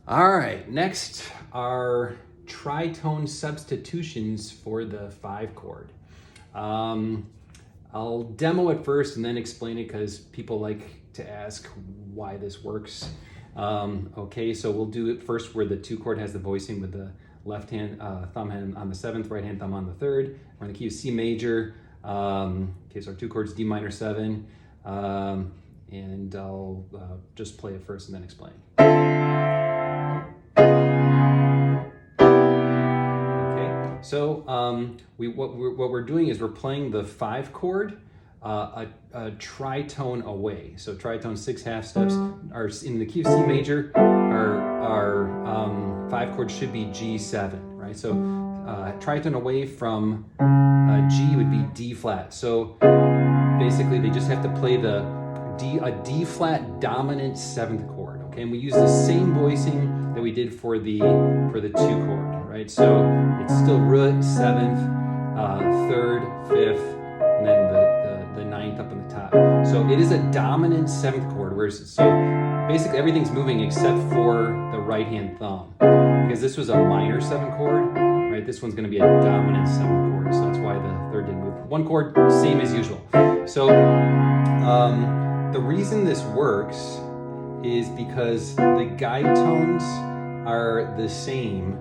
All right, next are tritone substitutions for the 5 chord. I'll demo it first and then explain it because people like to ask why this works. Okay, so we'll do it first where the 2 chord has the voicing with the left hand thumb hand on the 7th, right hand thumb on the 3rd. We're in the key of C major. Okay, so our 2 chords D minor 7, and I'll just play it first and then explain. Okay, so what we're doing is we're playing the 5 chord a tritone away. So tritone 6 half steps are in the key of C major. Our 5 chord should be G7, right? So tritone away from G would be D flat. So basically they just have to play a D flat dominant 7th chord, okay? And we use the same voicing that we did for the 2 chord, right? So it's still root 7th, 3rd, 5th, and then the 9th up on the top. So it is a dominant 7th chord, so basically everything's moving except for the right hand thumb, because this was a minor 7 chord, right? This one's going to be a dominant 7 chord, so that's why the 3rd didn't move. 1 chord, same as usual. So the reason this works is because the guide tones are the same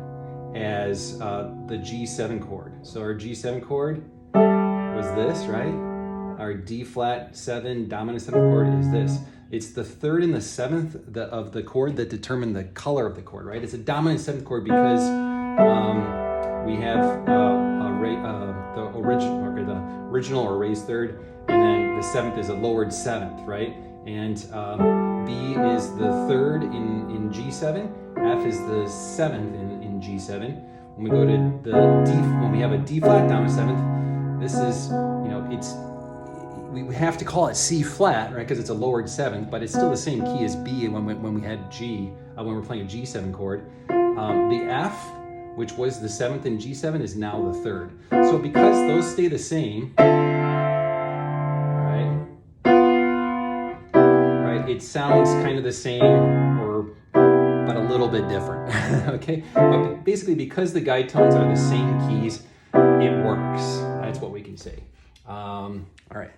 as the G7 chord. So our G7 chord was this, right? Our D flat 7 dominant 7th chord is this. It's the 3rd and the 7th of the chord that determine the color of the chord, right? It's a dominant 7th chord because we have the original or raised 3rd, and then the 7th is a lowered 7th, right? And B is the 3rd in G7, F is the 7th in G7. When we go to the D, when we have a D flat dominant 7th, this is, we have to call it C flat, right? Because it's a lowered 7th, but it's still the same key as B when we had G, when we're playing a G7 chord. The F, which was the 7th in G7, is now the 3rd. So because those stay the same, right, it sounds kind of the same, but a little bit different, okay? But basically, because the guide tones are the same keys, it works. That's what we can say. All right.